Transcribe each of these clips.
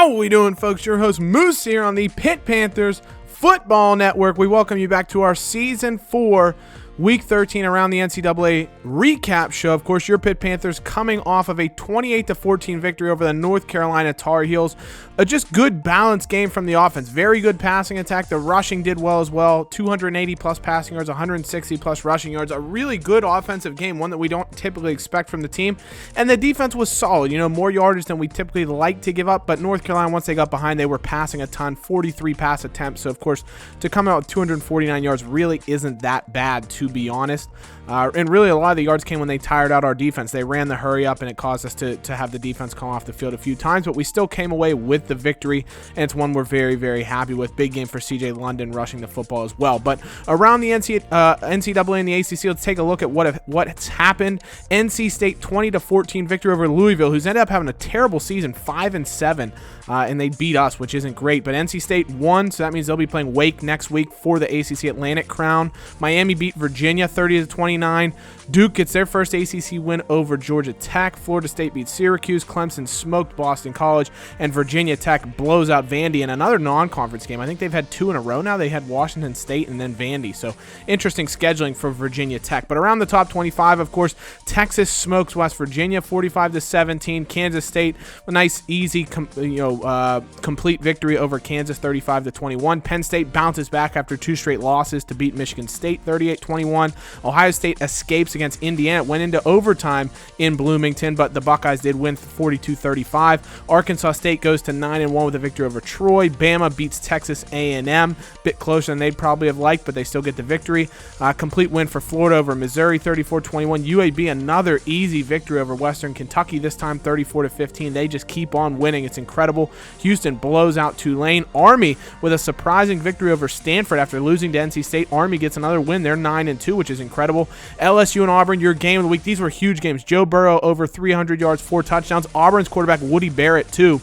How we doing, folks? Your host Moose here on the Pitt Panthers Football Network. We welcome you back to our Season 4 Week 13 around the NCAA Recap show. Of course, your Pitt Panthers coming off of a 28-14 victory over the North Carolina Tar Heels. A just good balanced game from the offense. Very good passing attack. The rushing did well as well. 280-plus passing yards, 160-plus rushing yards. A really good offensive game, one that we don't typically expect from the team. And the defense was solid. You know, more yardage than we typically like to give up. But North Carolina, once they got behind, they were passing a ton. 43 pass attempts. So, of course, to come out with 249 yards really isn't that bad, to be honest. And really a lot of the yards came when they tired out our defense. They ran the hurry up and it caused us to have the defense come off the field a few times, but we still came away with the victory, and it's one we're very, very happy with. Big game for CJ London rushing the football as well. But around the NCAA and the ACC, let's take a look at what's happened. NC State 20-14 victory over Louisville, who's ended up having a terrible season, 5-7, and they beat us, which isn't great. But NC State won, so that means they'll be playing Wake next week for the ACC Atlantic crown. Miami beat Virginia 30-29. Duke gets their first ACC win over Georgia Tech. Florida State beats Syracuse. Clemson smoked Boston College, and Virginia Tech blows out Vandy in another non-conference game. I think they've had 2 in a row now. They had Washington State and then Vandy, so interesting scheduling for Virginia Tech. But around the top 25, of course, Texas smokes West Virginia 45-17. Kansas State, a nice, easy, complete victory over Kansas 35-21. Penn State bounces back after 2 straight losses to beat Michigan State 38-21. Ohio State escapes against Indiana. It went into overtime in Bloomington, but the Buckeyes did win 42-35. Arkansas State goes to 9-1 with a victory over Troy. Bama beats Texas A&M. Bit closer than they'd probably have liked, but they still get the victory. Complete win for Florida over Missouri, 34-21. UAB, another easy victory over Western Kentucky, this time 34-15. They just keep on winning. It's incredible. Houston blows out Tulane. Army with a surprising victory over Stanford after losing to NC State. Army gets another win. They're 9-2, which is incredible. LSU and Auburn, your game of the week. These were huge games. Joe Burrow over 300 yards, 4 touchdowns. Auburn's quarterback Woody Barrett, too.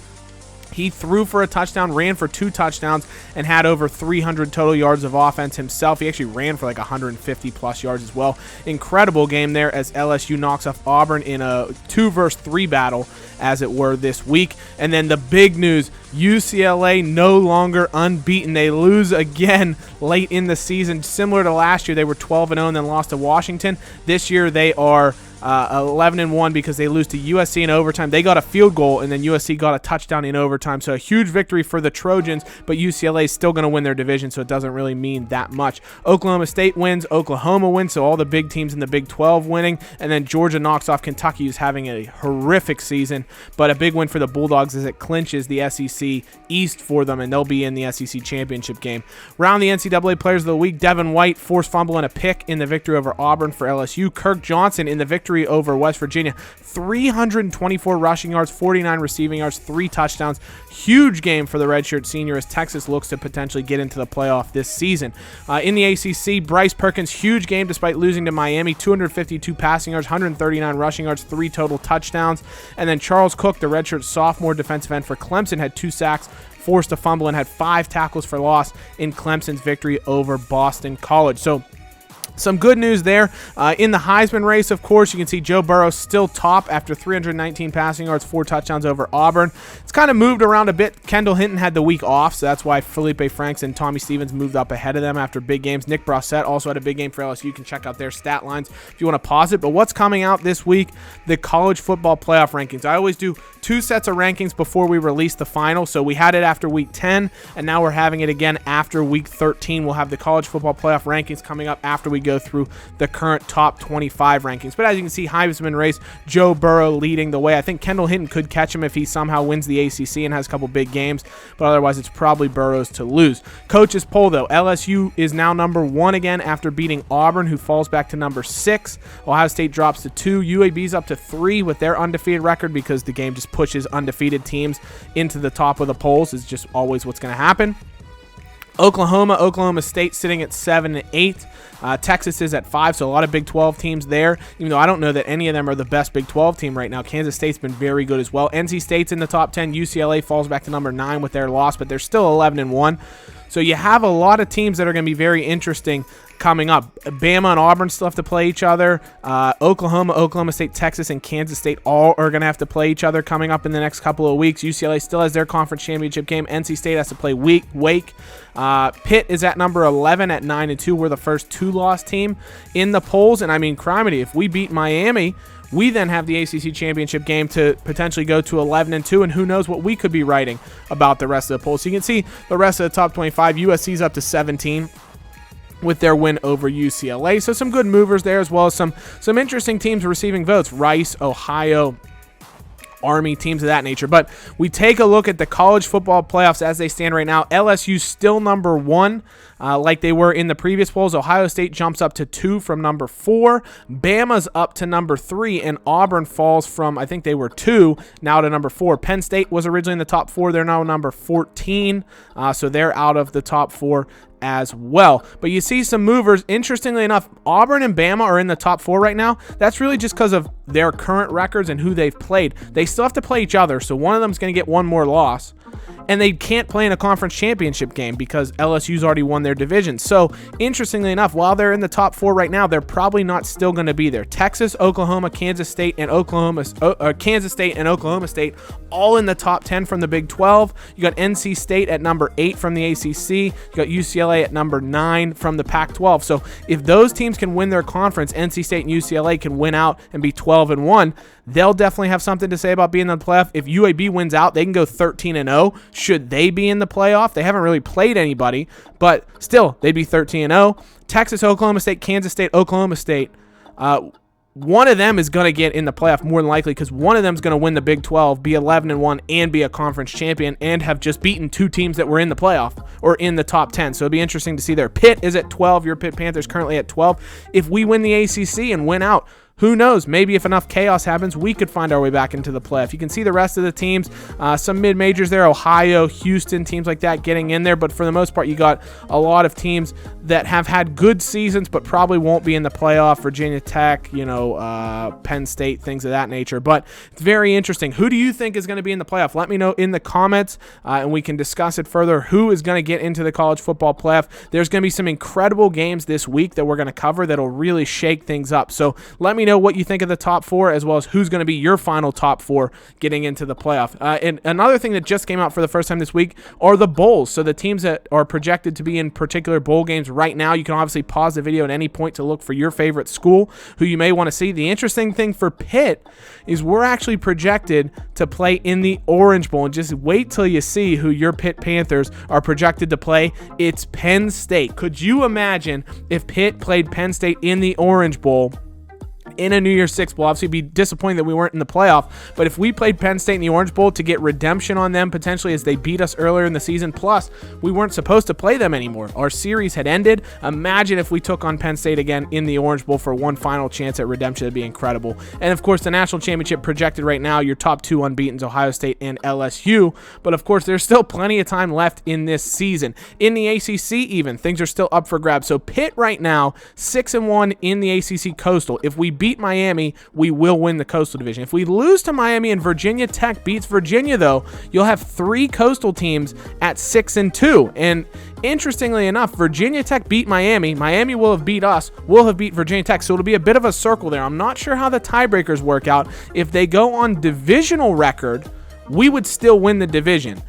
He threw for a touchdown, ran for 2 touchdowns, and had over 300 total yards of offense himself. He actually ran for like 150-plus yards as well. Incredible game there as LSU knocks off Auburn in a 2-versus-3 battle, as it were, this week. And then the big news, UCLA no longer unbeaten. They lose again late in the season. Similar to last year, they were 12-0 and then lost to Washington. This year, they are 11-1 because they lose to USC in overtime. They got a field goal, and then USC got a touchdown in overtime. So a huge victory for the Trojans, but UCLA is still going to win their division, so it doesn't really mean that much. Oklahoma State wins. Oklahoma wins, so all the big teams in the Big 12 winning. And then Georgia knocks off Kentucky, who's having a horrific season, but a big win for the Bulldogs as it clinches the SEC East for them, and they'll be in the SEC championship game. Round the NCAA Players of the Week, Devin White, forced fumble and a pick in the victory over Auburn for LSU. Kirk Johnson in the victory over West Virginia, 324 rushing yards, 49 receiving yards, 3 touchdowns. Huge game for the redshirt senior as Texas looks to potentially get into the playoff this season. In the ACC, Bryce Perkins, huge game despite losing to Miami, 252 passing yards, 139 rushing yards, 3 total touchdowns. And then Charles Cook, the redshirt sophomore defensive end for Clemson, had 2 sacks, forced a fumble, and had 5 tackles for loss in Clemson's victory over Boston College. So some good news there. In the Heisman race, of course, you can see Joe Burrow still top after 319 passing yards, 4 touchdowns over Auburn. It's kind of moved around a bit. Kendall Hinton had the week off, so that's why Felipe Franks and Tommy Stevens moved up ahead of them after big games. Nick Brossette also had a big game for LSU. You can check out their stat lines if you want to pause it. But what's coming out this week? The college football playoff rankings. I always do 2 sets of rankings before we release the final. So we had it after week 10, and now we're having it again after week 13. We'll have the college football playoff rankings coming up after we go through the current top 25 rankings. But as you can see, Heisman race, Joe Burrow leading the way. I think Kendall Hinton could catch him if he somehow wins the ACC and has a couple big games, but otherwise it's probably Burrow's to lose. Coaches poll, though, LSU is now number 1 again after beating Auburn, who falls back to number 6. Ohio State drops to 2. UAB's up to 3 with their undefeated record because the game just pushes undefeated teams into the top of the polls. It's just always what's going to happen. Oklahoma State sitting at 7 and 8. Texas is at 5, so a lot of Big 12 teams there, even though I don't know that any of them are the best Big 12 team right now. Kansas State's been very good as well. NC State's in the top 10. UCLA falls back to number 9 with their loss, but they're still 11 and 1. So you have a lot of teams that are going to be very interesting coming up. Bama and Auburn still have to play each other. Oklahoma, Oklahoma State, Texas, and Kansas State all are going to have to play each other coming up in the next couple of weeks. UCLA still has their conference championship game. NC State has to play Wake. Pitt is at number 11 at 9-2. We're the first 2-loss team in the polls. And I mean, criminy, if we beat Miami, we then have the ACC championship game to potentially go to 11-2, and who knows what we could be writing about the rest of the polls. So you can see the rest of the top 25. USC's up to 17 with their win over UCLA. So some good movers there, as well as some interesting teams receiving votes. Rice, Ohio, Army, teams of that nature. But we take a look at the college football playoffs as they stand right now. LSU's still number 1, like they were in the previous polls. Ohio State jumps up to 2 from number 4. Bama's up to number 3, and Auburn falls from, I think they were 2, now to number 4. Penn State was originally in the top 4. They're now number 14, so they're out of the top 4 as well. But you see some movers. Interestingly enough, Auburn and Bama are in the top 4 right now. That's really just because of their current records and who they've played. They still have to play each other, so one of them is going to get one more loss. And they can't play in a conference championship game because LSU's already won their division. So, interestingly enough, while they're in the top 4 right now, they're probably not still going to be there. Texas, Oklahoma, Kansas State, and Oklahoma State all in the top 10 from the Big 12. You got NC State at number 8 from the ACC. You got UCLA at number 9 from the Pac-12. So, if those teams can win their conference, NC State and UCLA can win out and be 12-1. They'll definitely have something to say about being in the playoff. If UAB wins out, they can go 13-0. Should they be in the playoff? They haven't really played anybody, but still, they'd be 13-0. Texas, Oklahoma State, Kansas State, Oklahoma State. One of them is going to get in the playoff more than likely because one of them is going to win the Big 12, be 11-1, and be a conference champion, and have just beaten 2 teams that were in the playoff or in the top 10. So it'll be interesting to see there. Pitt is at 12. Your Pitt Panthers currently at 12. If we win the ACC and win out, who knows? Maybe if enough chaos happens, we could find our way back into the playoff. You can see the rest of the teams, some mid-majors there, Ohio, Houston, teams like that getting in there. But for the most part, you got a lot of teams that have had good seasons but probably won't be in the playoff. Virginia Tech, Penn State, things of that nature. But it's very interesting. Who do you think is going to be in the playoff? Let me know in the comments, and we can discuss it further. Who is going to get into the college football playoff? There's going to be some incredible games this week that we're going to cover that'll really shake things up. So let me know what you think of the top 4, as well as who's going to be your final top 4 getting into the playoff. And another thing that just came out for the first time this week are the bowls. So the teams that are projected to be in particular bowl games right now, you can obviously pause the video at any point to look for your favorite school who you may want to see. The interesting thing for Pitt is we're actually projected to play in the Orange Bowl, and just wait till you see who your Pitt Panthers are projected to play. It's Penn State. Could you imagine if Pitt played Penn State in the Orange Bowl in a New Year's Six Bowl? Obviously, be disappointed that we weren't in the playoff, but if we played Penn State in the Orange Bowl to get redemption on them potentially as they beat us earlier in the season, plus we weren't supposed to play them anymore. Our series had ended. Imagine if we took on Penn State again in the Orange Bowl for one final chance at redemption. It'd be incredible. And of course, the national championship projected right now, your top 2 unbeatens, Ohio State and LSU. But of course, there's still plenty of time left in this season. In the ACC even, things are still up for grabs. So Pitt right now, 6-1 in the ACC Coastal. If we beat Miami, we will win the Coastal Division. If we lose to Miami and Virginia Tech beats Virginia, though, you'll have 3 Coastal teams at 6-2. And interestingly enough, Virginia Tech beat Miami. Miami will have beat us. We'll have beat Virginia Tech. So it'll be a bit of a circle there. I'm not sure how the tiebreakers work out. If they go on divisional record, we would still win the division.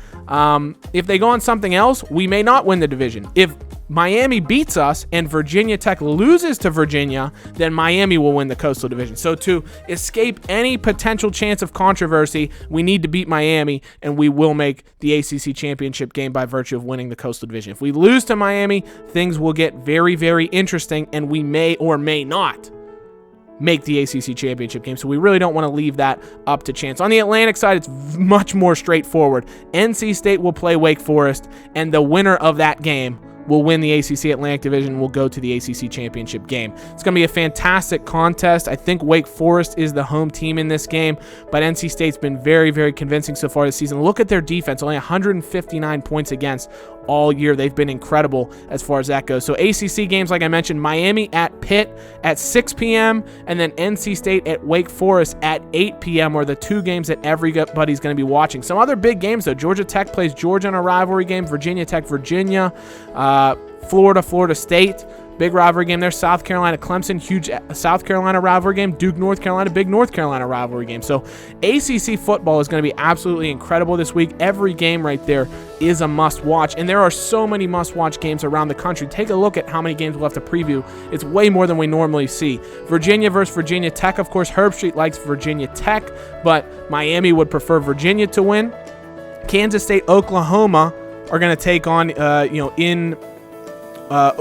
If they go on something else, we may not win the division. If Miami beats us and Virginia Tech loses to Virginia, then Miami will win the Coastal Division. So to escape any potential chance of controversy, we need to beat Miami, and we will make the ACC championship game by virtue of winning the Coastal Division. If we lose to Miami, things will get very, very interesting, and we may or may not make the ACC championship game. So we really don't want to leave that up to chance. On the Atlantic side, it's much more straightforward. NC State will play Wake Forest, and the winner of that game will win the ACC Atlantic Division, will go to the ACC championship game. It's going to be a fantastic contest. I think Wake Forest is the home team in this game, but NC State's been very, very convincing so far this season. Look at their defense, only 159 points against all year. They've been incredible as far as that goes. So ACC games, like I mentioned, Miami at Pitt at 6 p.m. and then NC State at Wake Forest at 8 p.m. are the two games that everybody's going to be watching. Some other big games, though. Georgia Tech plays Georgia in a rivalry game. Virginia Tech, Virginia. Florida State. Big rivalry game there. South Carolina, Clemson, huge South Carolina rivalry game. Duke, North Carolina, big North Carolina rivalry game. So ACC football is going to be absolutely incredible this week. Every game right there is a must-watch, and there are so many must-watch games around the country. Take a look at how many games we'll have to preview. It's way more than we normally see. Virginia versus Virginia Tech, of course. Herb Street likes Virginia Tech, but Miami would prefer Virginia to win. Kansas State, Oklahoma are going to take on,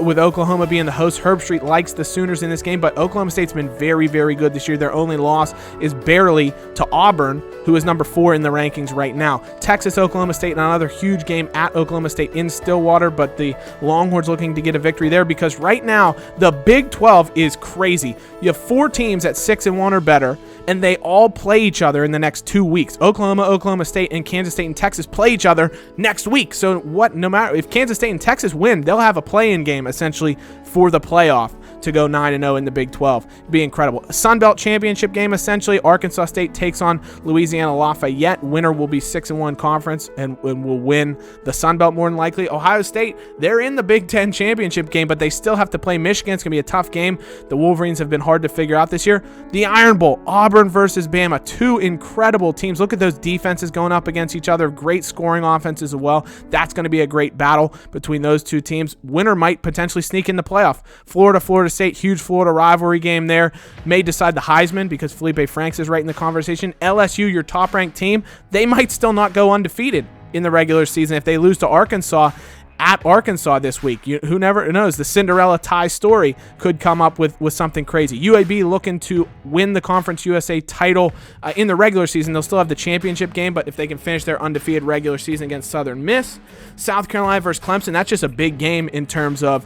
with Oklahoma being the host. Herb Street likes the Sooners in this game, but Oklahoma State's been very, very good this year. Their only loss is barely to Auburn, who is number 4 in the rankings right now. Texas, Oklahoma State, another huge game at Oklahoma State in Stillwater, but the Longhorns looking to get a victory there because right now the Big 12 is crazy. You have 4 teams at 6-1 or better, and they all play each other in the next 2 weeks. Oklahoma, Oklahoma State, and Kansas State and Texas play each other next week. So no matter if Kansas State and Texas win, they'll have a play-in game essentially for the playoff to go 9-0 in the Big 12. It'd be incredible. A Sun Belt Championship game, essentially. Arkansas State takes on Louisiana Lafayette. Winner will be 6-1 conference and will win the Sun Belt more than likely. Ohio State, they're in the Big 10 Championship game, but they still have to play Michigan. It's going to be a tough game. The Wolverines have been hard to figure out this year. The Iron Bowl, Auburn versus Bama. 2 incredible teams. Look at those defenses going up against each other. Great scoring offenses as well. That's going to be a great battle between those two teams. Winner might potentially sneak in the playoff. Florida State, huge Florida rivalry game there. May decide the Heisman because Felipe Franks is right in the conversation. LSU, your top-ranked team, they might still not go undefeated in the regular season if they lose to Arkansas at Arkansas this week. Who never knows? The Cinderella tie story could come up with something crazy. UAB looking to win the Conference USA title in the regular season. They'll still have the championship game, but if they can finish their undefeated regular season against Southern Miss. South Carolina versus Clemson, that's just a big game in terms of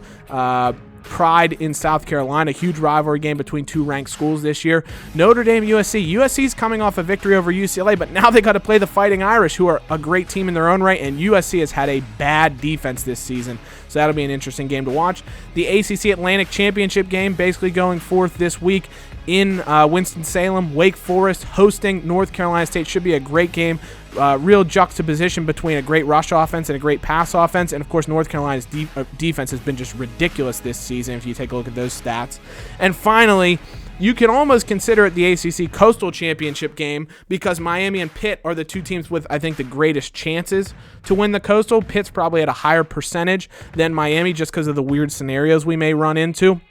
pride in South Carolina. Huge rivalry game between 2 ranked schools this year. Notre Dame, USC. USC's coming off a victory over UCLA, but now they got to play the Fighting Irish, who are a great team in their own right, and USC has had a bad defense this season, so that'll be an interesting game to watch. The ACC Atlantic Championship game basically going forth this week in Winston-Salem. Wake Forest hosting North Carolina State. Should be a great game. Real juxtaposition between a great rush offense and a great pass offense. And, of course, North Carolina's defense has been just ridiculous this season if you take a look at those stats. And finally, you can almost consider it the ACC Coastal Championship game because Miami and Pitt are the 2 teams with, I think, the greatest chances to win the Coastal. Pitt's probably at a higher percentage than Miami just because of the weird scenarios we may run into.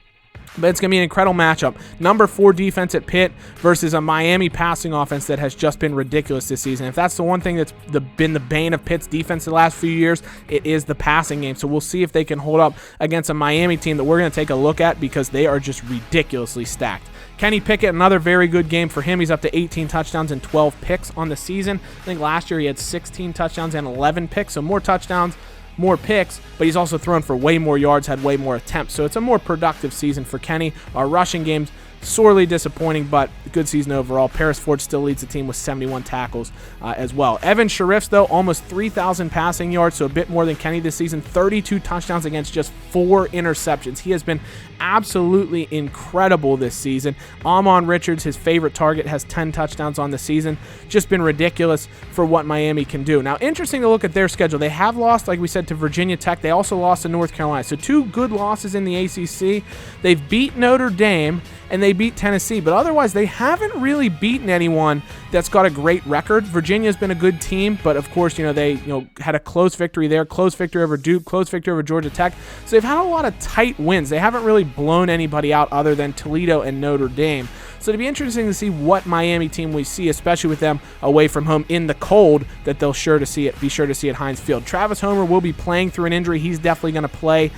But it's going to be an incredible matchup. Number 4 defense at Pitt versus a Miami passing offense that has just been ridiculous this season. If that's the one thing that's been the bane of Pitt's defense the last few years, it is the passing game. So we'll see if they can hold up against a Miami team that we're going to take a look at because they are just ridiculously stacked. Kenny Pickett, another very good game for him. He's up to 18 touchdowns and 12 picks on the season. I think last year he had 16 touchdowns and 11 picks, so more touchdowns, more picks, but he's also thrown for way more yards, had way more attempts. So it's a more productive season for Kenny. Our rushing game's sorely disappointing, but good season overall. Paris Ford still leads the team with 71 tackles as well. Evan Shariffs, though, almost 3,000 passing yards, so a bit more than Kenny this season. 32 touchdowns against just 4 interceptions. He has been absolutely incredible this season. Amon Richards, his favorite target, has 10 touchdowns on the season. Just been ridiculous for what Miami can do. Now, interesting to look at their schedule. They have lost, like we said, to Virginia Tech. They also lost to North Carolina. So 2 good losses in the ACC. They've beat Notre Dame and they beat Tennessee, but otherwise they haven't really beaten anyone that's got a great record. Virginia's been a good team, but of course, they had a close victory there, close victory over Duke, close victory over Georgia Tech. So they've had a lot of tight wins. They haven't really blown anybody out other than Toledo and Notre Dame. So it'll be interesting to see what Miami team we see, especially with them away from home in the cold, that they'll be sure to see at Heinz Field. Travis Homer will be playing through an injury. He's definitely going to play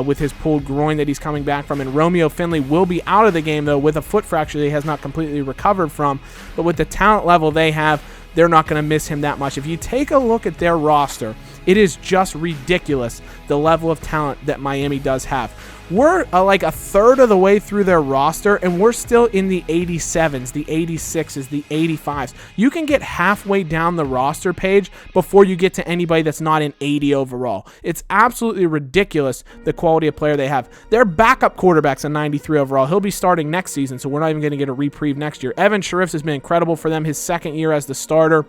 with his pulled groin that he's coming back from. And Romeo Finley will be out of the game, though, with a foot fracture that he has not completely recovered from. But with the talent level they have, they're not going to miss him that much. If you take a look at their roster, it is just ridiculous, the level of talent that Miami does have. we're like a third of the way through their roster, and we're still in the 87s, the 86s, the 85s. You can get halfway down the roster page before you get to anybody that's not in 80 overall. It's absolutely ridiculous the quality of player they have. Their backup quarterback's a 93 overall. He'll be starting next season, so we're not even going to get a reprieve next year. Evan Sheriff has been incredible for them his second year as the starter.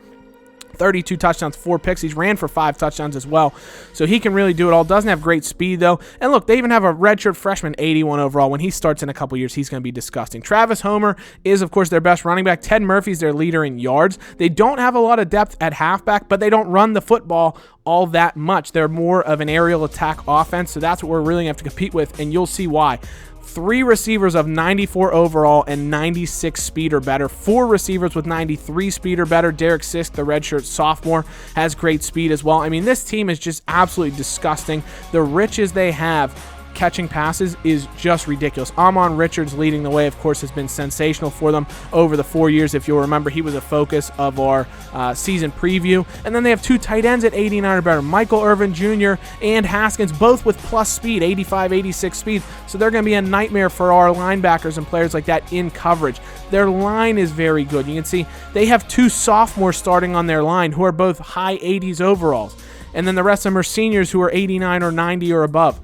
32 touchdowns, 4 picks. He's ran for 5 touchdowns as well, so he can really do it all. Doesn't have great speed, though. And look, they even have a redshirt freshman, 81 overall. When he starts in a couple years, he's going to be disgusting. Travis Homer is, of course, their best running back. Ted Murphy's their leader in yards. They don't have a lot of depth at halfback, but they don't run the football all that much. They're more of an aerial attack offense, so that's what we're really going to have to compete with, and you'll see why. 3 receivers of 94 overall and 96 speed or better. 4 receivers with 93 speed or better. Derek Sisk, the redshirt sophomore, has great speed as well. I mean, this team is just absolutely disgusting. The riches they have catching passes is just ridiculous. Amon Richards leading the way, of course, has been sensational for them over the 4 years. If you'll remember, he was a focus of our season preview. And then they have 2 tight ends at 89 or better. Michael Irvin Jr. and Haskins, both with plus speed, 85, 86 speed. So they're going to be a nightmare for our linebackers and players like that in coverage. Their line is very good. You can see they have 2 sophomores starting on their line who are both high 80s overalls. And then the rest of them are seniors who are 89 or 90 or above.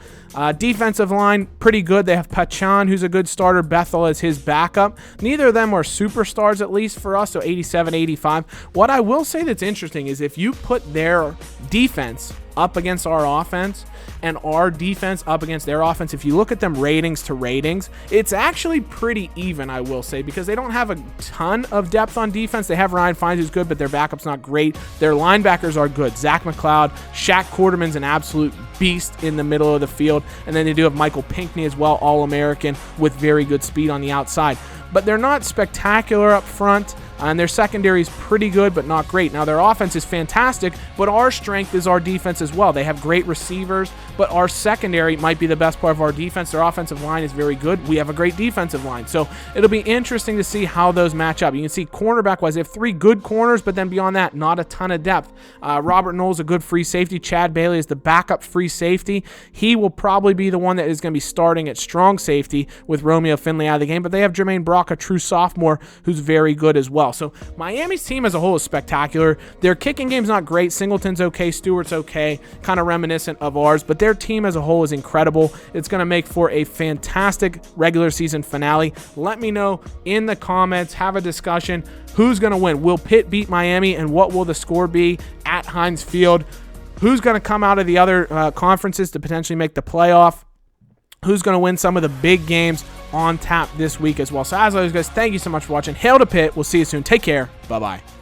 Defensive line, pretty good. They have Pachan, who's a good starter. Bethel is his backup. Neither of them are superstars, at least for us, so 87, 85. What I will say that's interesting is if you put their defense up against our offense and our defense up against their offense, if you look at them ratings to ratings, it's actually pretty even, I will say, because they don't have a ton of depth on defense. They have Ryan Fines, who's good, but their backup's not great. Their linebackers are good. Zach McLeod, Shaq Quarterman's an absolute beast in the middle of the field, and then they do have Michael Pinckney as well, All-American, with very good speed on the outside. But they're not spectacular up front, and their secondary is pretty good, but not great. Now, their offense is fantastic, but our strength is our defense as well. They have great receivers, but our secondary might be the best part of our defense. Their offensive line is very good. We have a great defensive line. So it'll be interesting to see how those match up. You can see cornerback-wise, they have 3 good corners, but then beyond that, not a ton of depth. Robert Knowles, a good free safety. Chad Bailey is the backup free safety. He will probably be the one that is going to be starting at strong safety with Romeo Finley out of the game, but they have Jermaine Brock, a true sophomore, who's very good as well. So Miami's team as a whole is spectacular. Their kicking game's not great. Singleton's okay. Stewart's okay. Kind of reminiscent of ours, but their team as a whole is incredible. It's going to make for a fantastic regular season finale. Let me know in the comments. Have a discussion. Who's going to win? Will Pitt beat Miami, and what will the score be at Heinz Field? Who's going to come out of the other conferences to potentially make the playoff? Who's going to win some of the big games on tap this week as well? So as always, guys, thank you so much for watching. Hail to Pitt. We'll see you soon. Take care. Bye-bye.